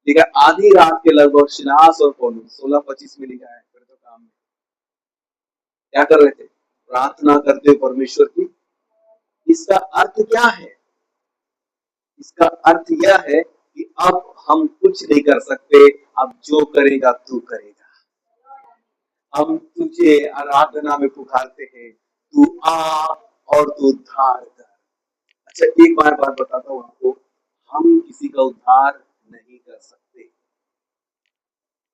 ठीक है, आधी रात के लगभग सिलास और पौलुस 16:25 में लिखा है, फिर तो काम में क्या कर रहे थे? प्रार्थना करते हुए परमेश्वर की। इसका अर्थ क्या है? इसका अर्थ यह है कि अब हम कुछ नहीं कर सकते, अब जो करेगा तू करेगा। हम तुझे आराधना में पुकारते हैं, तू आ और तू उद्धार कर। अच्छा, एक बार बात बताता हूँ आपको, हम किसी का उद्धार नहीं कर सकते।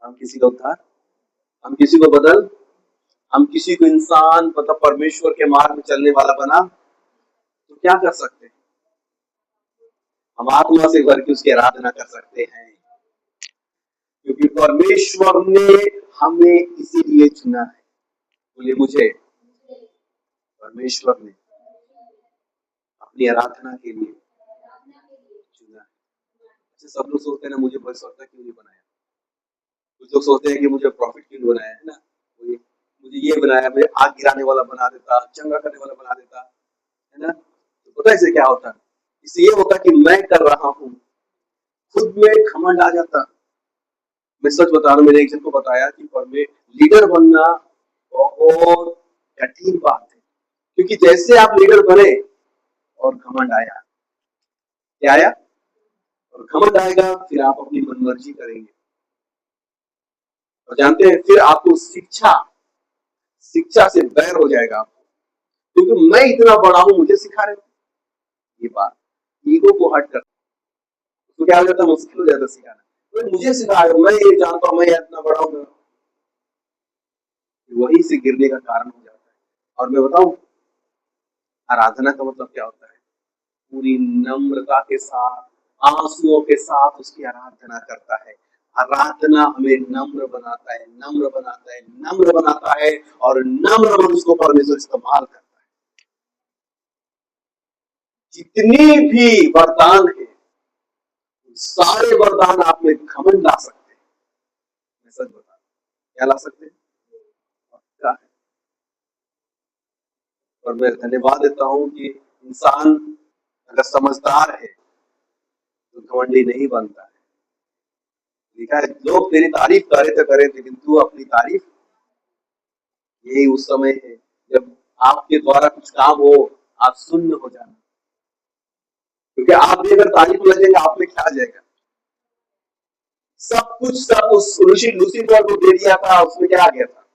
हम किसी का उद्धार, हम किसी को बदल, हम किसी को इंसान मतलब परमेश्वर के मार्ग में चलने वाला बना तो क्या कर सकते हैं? हम आत्मा से भर के उसकी आराधना कर सकते हैं, क्योंकि परमेश्वर ने हमें इसीलिए चुना है। बोलिए मुझे, परमेश्वर ने अपनी आराधना के लिए चुना है। अच्छा, सब लोग सोचते हैं ना मुझे भविष्यवक्ता क्यों नहीं बनाया। कुछ लोग सोचते हैं कि मुझे प्रॉफिट क्यों नहीं बनाया, है ना, मुझे ये बनाया, मुझे आग गिराने वाला बना देता, चंगा करने वाला बना देता, है ना। तो पता है इससे क्या होता है? इससे ये होता कि मैं कर रहा हूँ, खुद में घमंड आ जाता। मैं सच बता रहा हूँ, मैंने एक जन को बताया कि लीडर बनना बहुत कठिन बात है, क्योंकि जैसे आप लीडर बने और घमंड आया, क्या आया? और घमंड आएगा, फिर आप अपनी मनमर्जी करेंगे। और जानते हैं, फिर आपको शिक्षा से बैर हो जाएगा आपको, क्योंकि मैं इतना बड़ा हूं, मुझे सिखा रहे हो। ये बात ईगो को हट कर तो क्या हो जाता है, मुश्किल हो जाता सिखाना। तो मुझे सिखा रहे हो, मैं ये जानता हूं, मैं इतना बड़ा हूं, वही से गिरने का कारण हो जाता है। और मैं बताऊं, आराधना का मतलब क्या होता है? पूरी नम्रता के साथ, आंसुओं के साथ उसकी आराधना करता है। आराधना हमें नम्र बनाता है, नम्र बनाता है, नम्र बनाता है, और नम्र मन उसको परमेश्वर इस्तेमाल करता है। जितनी भी वरदान है, सारे वरदान आप में घमंड ला सकते हैं। मैं सच बता, क्या ला सकते हैं? क्या है? और मैं धन्यवाद देता हूं कि इंसान अगर समझदार है तो घमंडी नहीं बनता है। लिखा है, लोग तेरी तारीफ करे तो करे, लेकिन तू अपनी तारीफ, यही उस समय है जब आपके द्वारा कुछ काम हो, आप शून्य हो जाना, क्योंकि आप भी अगर तारीफ लगेगा, आप में क्या आ जाएगा? सब उस लूसीफर को दे दिया था, उसमें क्या आ गया था?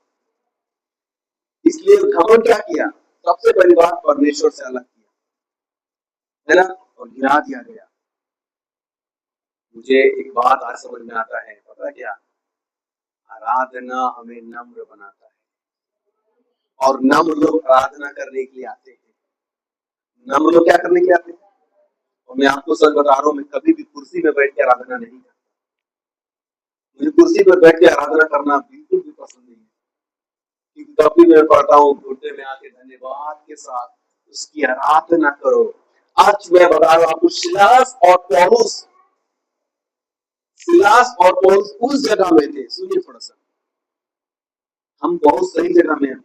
इसलिए घमंड क्या किया? सबसे पहली बात परमेश्वर से अलग किया, है ना, और गिरा दिया गया। मुझे एक बात आज समझ में आता है, पता है क्या? आराधना हमें नम्र बनाता है, और नम्र लोग आराधना करने के लिए आते हैं। नम्र लोग क्या करने के लिए आते हैं? और मैं आपको सच बता रहा हूँ, मैं कभी भी कुर्सी में बैठ के आराधना नहीं करता। मुझे कुर्सी पर बैठ के आराधना करना बिल्कुल भी पसंद नहीं है, क्योंकि कभी मैं पढ़ता हूँ, घुटने में आके धन्यवाद के साथ उसकी आराधना करो। आज मैं बता रहा हूँ आपको, सिलास और पौलुस उस जगह में थे। सुनिए थोड़ा सा, हम बहुत सही जगह में हैं।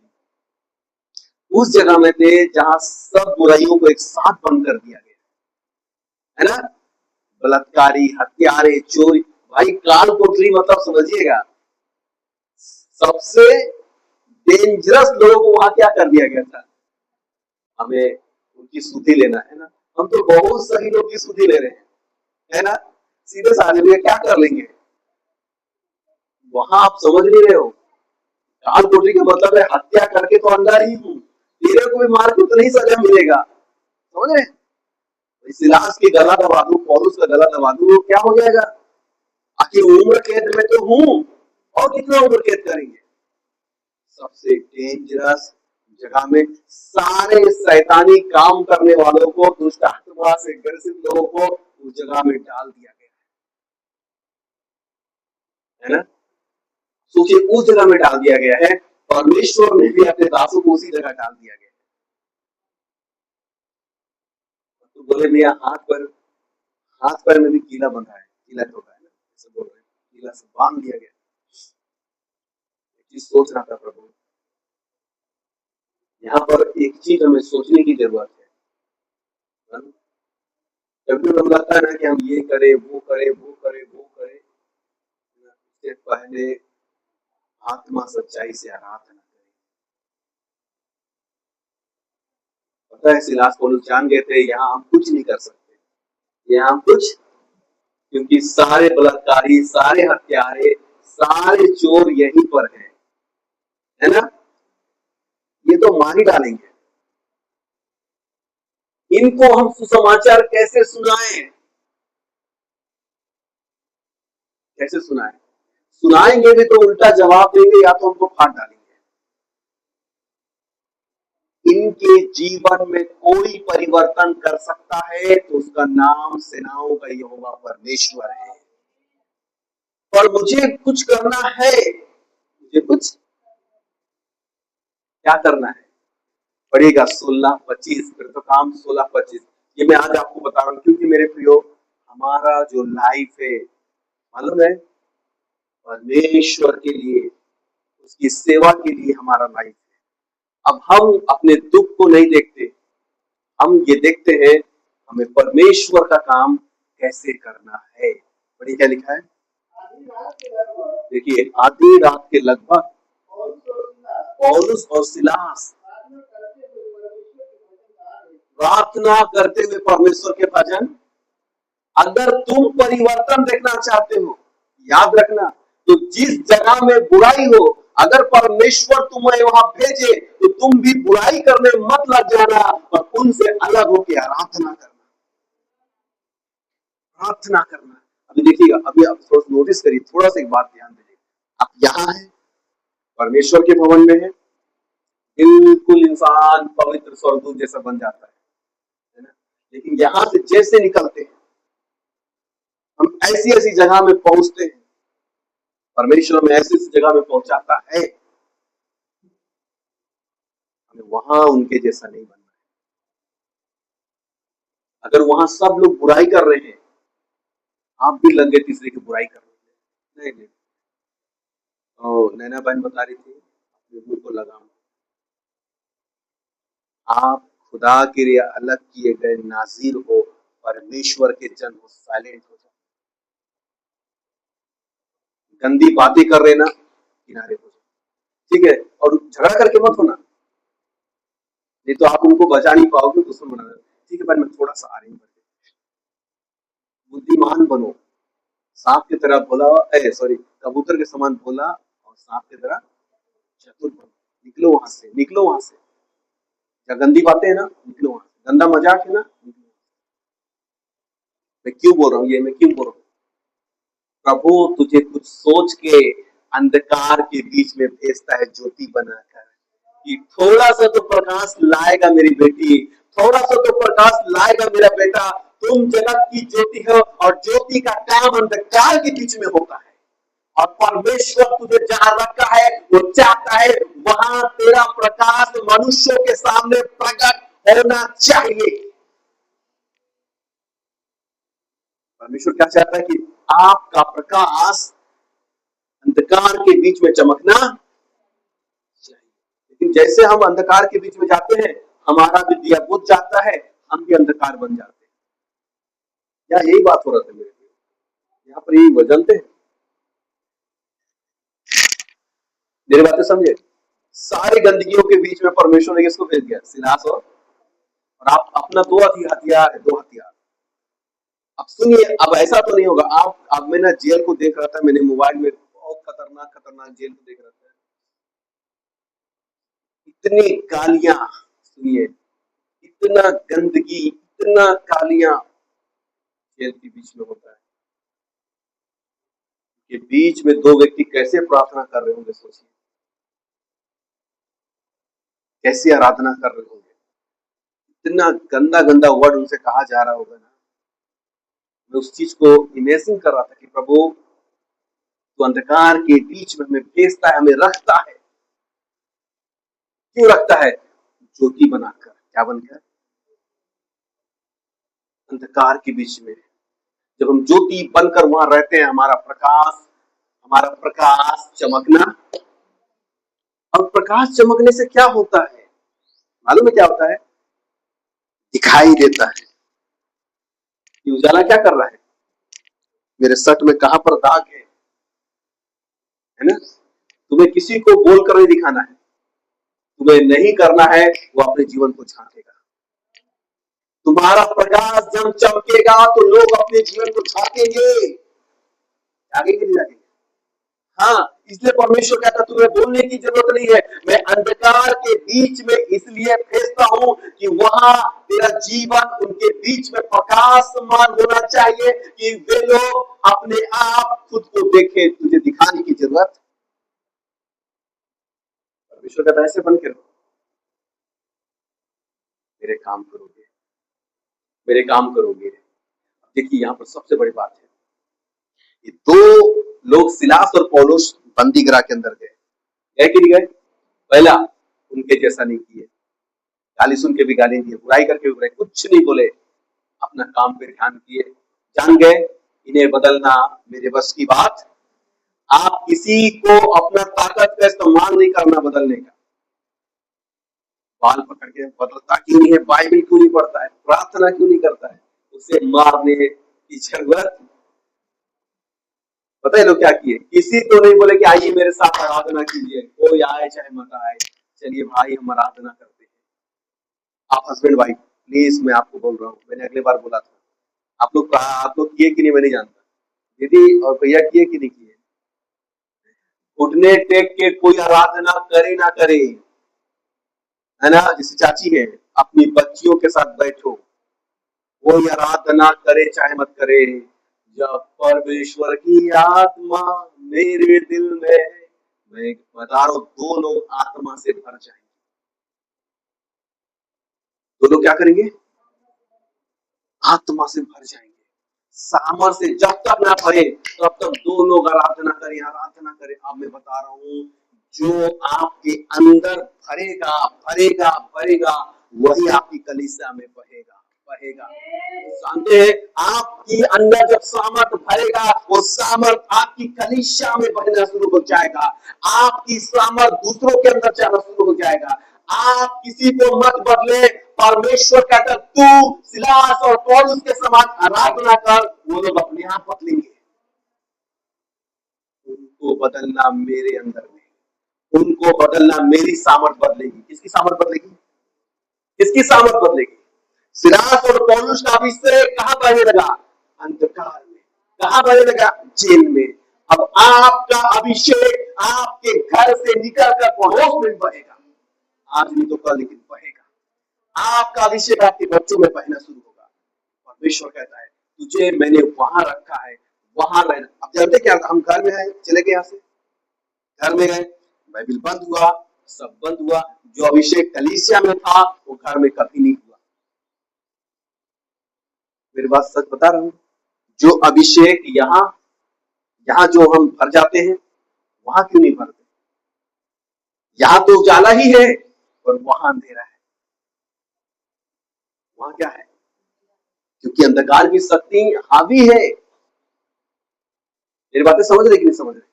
उस जगह में थे जहां सब बुराइयों को एक साथ बंद कर दिया गया, है ना। बलात्कारी, हत्यारे, चोरी, भाई काल कोठरी मतलब समझिएगा, सबसे डेंजरस लोगों को वहां क्या कर दिया गया था? हमें उनकी सुधि लेना है ना। हम तो बहुत सही लोग की सुधि ले रहे हैं, है ना। सीधे साधे भैया क्या कर लेंगे वहां, आप समझ नहीं रहे हो। काल कोठरी का मतलब है हत्या करके तो अंदर ही हूँ, तेरे को भी मार के उतना ही सजा मिलेगा, समझ रहे? सिलास की गला दबा दूं, पौलुस का गला दबा दूं, क्या हो जाएगा? आखिर उम्र कैद में तो हूं, और कितना उम्र कैद करेंगे? सबसे डेंजरस जगह में सारे शैतानी काम करने वालों को, दुष्ट आत्मा से ग्रसित लोगों को उस जगह में डाल दिया गया, है ना। सोचिए, उस जगह में डाल दिया गया है। परमेश्वर ने भी अपने दासों को उसी जगह डाल दिया गया। तो बोले भैया हाथ पर में भी कीला बंधा है, कीला ठोका है ना, ऐसे बोल रहे हैं, कीला से बांध दिया गया। चीज सोच रहा था प्रभु, यहाँ पर एक चीज हमें सोचने की जरूरत है। कभी हमें लगता है ना कि हम ये करें, वो करें, वो करें, वो करें, पहले आत्मा सच्चाई से आराधना करें। पता है सिलास पौलुस जान गए थे यहाँ हम कुछ नहीं कर सकते, यहाँ हम कुछ, क्योंकि सारे बलात्कारी, सारे हत्यारे, सारे चोर यहीं पर हैं, है ना, ये तो मार ही डालेंगे। इनको हम सुसमाचार कैसे सुनाएं, कैसे सुनाएं? सुनाएंगे भी तो उल्टा जवाब देंगे या तो हमको फाड़ डालेंगे। इनके जीवन में कोई परिवर्तन कर सकता है तो उसका नाम सेनाओं का यहोवा परमेश्वर है। और मुझे कुछ करना है, मुझे कुछ क्या करना है? पढ़ेगा 16-25, फिर तो काम 16-25। ये मैं आज आपको बता रहा हूं क्योंकि मेरे प्रियो, हमारा जो लाइफ है मालूम है, परमेश्वर के लिए, उसकी सेवा के लिए हमारा लाइफ है। अब हम अपने दुख को नहीं देखते, हम ये देखते हैं हमें परमेश्वर का काम कैसे करना है। पढ़िए क्या लिखा है, देखिए आधी रात के लगभग पौलुस और सिलास प्रार्थना करते हुए परमेश्वर के भजन। अगर तुम परिवर्तन देखना चाहते हो, याद रखना, तो जिस जगह में बुराई हो, अगर परमेश्वर तुम्हें वहां भेजे तो तुम भी बुराई करने मत लग जाना और उनसे अलग होकर आराधना करना, प्रार्थना करना। अभी देखिएगा, अभी आप थोड़ा नोटिस करिए, थोड़ा सा एक बात ध्यान दीजिए। आप यहाँ हैं, परमेश्वर के भवन में है, बिल्कुल इंसान पवित्र स्वर्गदूत जैसा बन जाता है ना, लेकिन यहां से जैसे निकलते हैं हम ऐसी ऐसी जगह में पहुंचते हैं, परमेश्वर में ऐसी ऐसी जगह में पहुंचाता है, हमें वहां उनके जैसा नहीं बनना है। अगर वहां सब लोग बुराई कर रहे हैं, आप भी लग गए तीसरे की बुराई कर रहे हैं, नहीं, नैना बहन बता रही थी, अपने मुंह को लगाओ। आप खुदा के लिए अलग किए गए नाजीर हो, परमेश्वर के जन हो, साइलेंट हो जाओ। गंदी बातें कर रहे ना, किनारे हो जाओ, ठीक है, और झगड़ा करके मत होना, नहीं तो आप उनको बचा नहीं पाओगे, दुश्मन बना देना। ठीक है भाई, मैं थोड़ा सा आ रही हूँ, बुद्धिमान बनो, सांप की तरह भोला, सॉरी, कबूतर के समान भोला और सांप की तरह चतुर बनो। निकलो वहां से, निकलो वहां से, क्या गंदी बातें है ना, निकलो वहां से, गंदा मजाक है ना, निकलो। मैं क्यों बोल रहा हूँ ये, मैं क्यों बोल रहा हूँ? प्रभु तुझे कुछ सोच के अंधकार के बीच में भेजता है ज्योति बनाकर, कि थोड़ा सा तो प्रकाश लाएगा मेरी बेटी, थोड़ा सा तो प्रकाश लाएगा मेरा बेटा। तुम जगत की ज्योति हो और ज्योति का काम अंधकार के बीच में होता है, और परमेश्वर तुझे जहां रखा है वो चाहता है वहां तेरा प्रकाश मनुष्यों के सामने प्रकट होना चाहिए। परमेश्वर क्या चाहता है कि आपका प्रकाश अंधकार के बीच में चमकना चाहिए। लेकिन जैसे हम अंधकार के बीच में जाते हैं, हमारा भी दिया बुझ जाता है, हम भी अंधकार बन जाते हैं। क्या यही बात हो रहा था मेरे लिए, यहाँ पर यही बदलते हैं। मेरी बातें समझे? सारी गंदगियों के बीच में परमेश्वर ने किसको भेज दिया? सिलास और आप अपना दो हथियार है, दो हथियार। अब सुनिए, अब ऐसा तो नहीं होगा, आप, अब मैं ना जेल को देख रहा था, मैंने मोबाइल में बहुत खतरनाक खतरनाक जेल को देख रहा था, इतनी गालियां, सुनिए, इतना गंदगी, इतना गालियां जेल के बीच में होता है, के बीच में दो व्यक्ति कैसे प्रार्थना कर रहे होंगे, सोचिए, कैसे आराधना कर रहे होंगे, इतना गंदा गंदा वर्ड उनसे कहा जा रहा होगा ना। मैं उस चीज को इमेजिन कर रहा था कि प्रभु तो अंधकार के बीच में हमें भेजता है, हमें रखता है, क्यों रखता है? ज्योति बनाकर, क्या बनकर? अंधकार के बीच में जब हम ज्योति बनकर वहां रहते हैं, हमारा प्रकाश चमकना। और प्रकाश चमकने से क्या होता है मालूम है? क्या होता है? दिखाई देता है। ये उजाला क्या कर रहा है? मेरे शर्ट में कहां पर दाग है? है ना? तुम्हें किसी को बोलकर नहीं दिखाना है, तुम्हें नहीं करना है, वो अपने जीवन को झांकेगा। तुम्हारा प्रकाश जब चमकेगा तो लोग अपने जीवन को झांकेंगे, आगे के नहीं जाएंगे। हाँ, इसलिए परमेश्वर कहता तुम्हें बोलने की जरूरत नहीं है, मैं अंधकार के बीच में इसलिए भेजता हूं कि वहां तेरा जीवन उनके बीच में प्रकाशमान होना चाहिए, कि वे लोग अपने आप खुद को देखें, तुझे दिखाने की जरूरत। परमेश्वर कहता ऐसे बन के रहो, मेरे काम करोगे, मेरे काम करोगे। देखिए यहां पर सबसे बड़ी बात है, ये दो लोग सिलास और पौलुस बंदी गृह के अंदर गए कि नहीं गए? पहला, उनके जैसा नहीं किए, गाली सुन के भी गाली दिए, बुराई करके भी बुराई, कुछ नहीं बोले, अपना काम पे ध्यान किए, जान गए इन्हें बदलना मेरे बस की बात। आप किसी को अपना ताकत का इस्तेमाल नहीं करना बदलने का। बाल पकड़ के बदलता क्यों नहीं है, बाइबल क्यों नहीं पढ़ता है, प्रार्थना क्यों नहीं करता है, उसे मारने की जरूरत। पता है लोग क्या किए? किसी को नहीं बोले कि आइए मेरे साथ आराधना कीजिए, कोई आए चाहे मत आए, चलिए भाई हम आराधना करते हैं। आप हस्बैंड वाइफ प्लीज, मैं आपको बोल रहा हूँ, मैंने अगले बार बोला था, आप लोग किए कि नहीं मैं नहीं जानता, दीदी और भैया किए कि नहीं किए? घुटने टेक के कोई आराधना करे ना करे, है ना? जैसे चाची है, अपनी बच्चियों के साथ बैठो, वो आराधना करे चाहे मत करे, जब परमेश्वर की आत्मा मेरे दिल में है, मैं बता रहा हूं, दो लोग आत्मा से भर जाएंगे। दो लोग क्या करेंगे? आत्मा से भर जाएंगे। सामर से जब तक ना भरे तब तक दो लोग आराधना करें, आराधना करें। अब मैं बता रहा हूं, जो आपके अंदर भरेगा भरेगा भरेगा, वही आपकी कलीसिया में बहेगा बहेगा। जानते हैं, आपकी अंदर जब सामर्थ भरेगा, वो सामर्थ आपकी कलीसिया में बहना शुरू हो जाएगा, आपकी सामर्थ दूसरों के अंदर जाना शुरू हो जाएगा। आप किसी को मत बदले, परमेश्वर कहता तू सिलास और पौलुस के समान आराधना कर, वो लोग अपने आप बदलेंगे। उनको बदलना मेरे अंदर में, उनको बदलना मेरी सामर्थ बदलेगी। किसकी सामर्थ बदलेगी? किसकी सामर्थ बदलेगी? सिलास और पौलुस का अभिषेक कहां बहने लगा? अंधकार में। कहां बहने लगा? जेल में। अब आपका अभिषेक आपके घर से निकलकर पड़ोस में बहेगा, आज नहीं तो कल, लेकिन बहेगा। आपका अभिषेक आपके बच्चों में बहना शुरू होगा। परमेश्वर कहता है तुझे मैंने वहां रखा है, वहां रहना। अब जानते क्या, हम घर में आए, चले गए, यहां से घर में गए, बाइबल बंद हुआ, सब बंद हुआ, जो अभिषेक कलीसिया में था वो घर में कभी नहीं हुआ। मेरी बात सच बता रहा हूं, जो अभिषेक यहां जो हम भर जाते हैं, वहां क्यों नहीं भरते? यहां तो उजाला ही है और वहां अंधेरा है। वहां क्या है? क्योंकि अंधकार की शक्ति हावी है। मेरी बातें समझ रहे कि नहीं समझ रहे?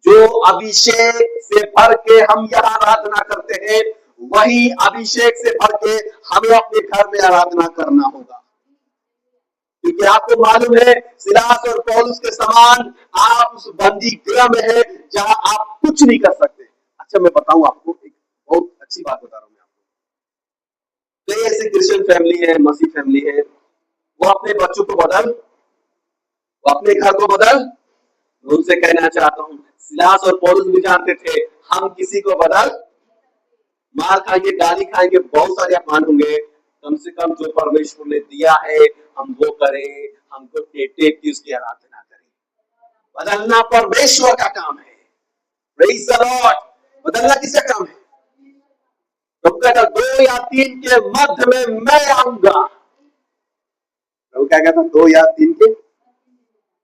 जो अभिषेक से भर के हम यहाँ आराधना करते हैं, वही अभिषेक से भर के हमें अपने घर में आराधना करना होगा। क्योंकि आपको मालूम है, सिलास और पौलुस के समान आप उस बंदी गृह में है जहां आप कुछ नहीं कर सकते। अच्छा मैं बताऊं आपको, एक बहुत अच्छी बात बता रहा हूं मैं आपको। कई ऐसे क्रिश्चियन फैमिली है, मसीह फैमिली है, वो अपने बच्चों को बदल, वो अपने घर को बदल। मैं उनसे कहना चाहता हूं, सिलास और पौलुस भी जानते थे हम किसी को बदल, मार खाएंगे, गाली खाएंगे, बहुत सारे अपमान होंगे, कम से कम जो परमेश्वर ने दिया है हम वो करें, हमको टेक की उसकी आराधना करें। बदलना परमेश्वर का काम है। Praise the Lord. बदलना किसका काम है? तो कहता 2 या 3 के मध्य में मैं आऊंगा। तो क्या कहता 2 या 3 के?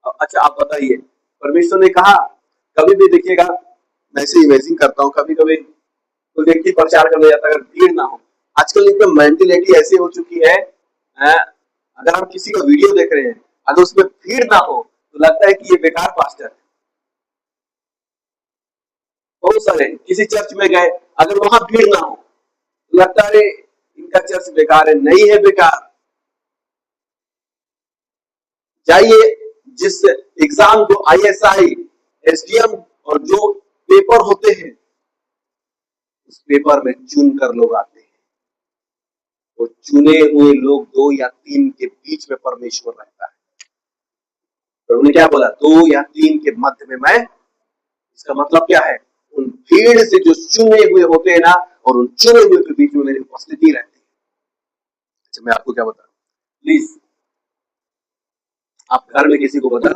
अच्छा आप बताइए, परमेश्वर ने कहा, कभी भी देखिएगा, मैं ऐसे इमेजिन करता हूँ, कभी कभी कोई व्यक्ति प्रचार करने जाता है, अगर भीड़ ना हो, आजकल इनकी मेंटेलिटी ऐसी हो चुकी है, अगर हम किसी का वीडियो देख रहे हैं, अगर उसमें भीड़ ना हो तो लगता है कि ये बेकार पास्टर है। बहुत सारे किसी चर्च में गए, अगर वहां भीड़ ना हो तो लगता है इनका चर्च बेकार है। नहीं है बेकार। जाइए, जिस एग्जाम को ISI, SDM और जो पेपर होते हैं उस पेपर में चुनकर लोग आते हैं। वो चुने हुए लोग 2 या 3 के बीच में परमेश्वर रहता है। तो उन्होंने क्या बोला, 2 या 3 के मध्य में मैं। इसका मतलब क्या है, उन भीड़ से जो चुने हुए होते हैं ना, और उन चुने हुए के बीच में मेरी उपस्थिति रहती है। अच्छा, मैं आपको क्या बता रहा हूं, प्लीज आप घर में किसी को बता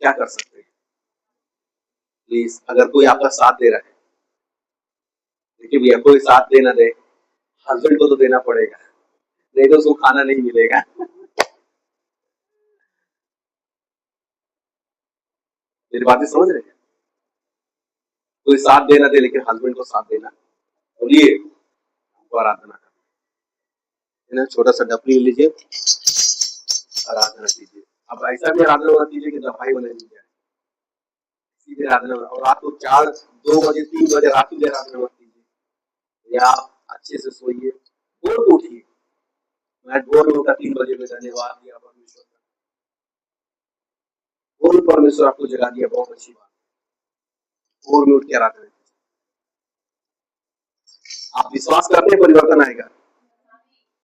क्या कर सकते हैं। प्लीज अगर कोई आपका साथ दे रहा है, देखिए भैया कोई साथ देना दे, हस्बैंड को तो देना पड़ेगा, नहीं तो उसको खाना नहीं मिलेगा। मेरी बातें समझ रहे हैं? कोई साथ देना दे लेकिन हस्बैंड को साथ देना। बोलिए हमको आराधना करना, छोटा सा डपली लीजिए, आराधना कीजिए। अब ऐसा भी आराधना मत कीजिए कि दफाई वाले नहीं जाए, सीधे आराधना। और रात को 4, 2 बजे 3 बजे रात को आराधना मत कीजिए, या अच्छे से सोइए, भोर को उठिए। मैं भोर में उठा 3 बजे में, धन्यवाद दिया परमेश्वर का, भोर में परमेश्वर आपको जगा दिया, बहुत अच्छी बात। भोर में उठ के आराधना, आप विश्वास करते हैं परिवर्तन आएगा।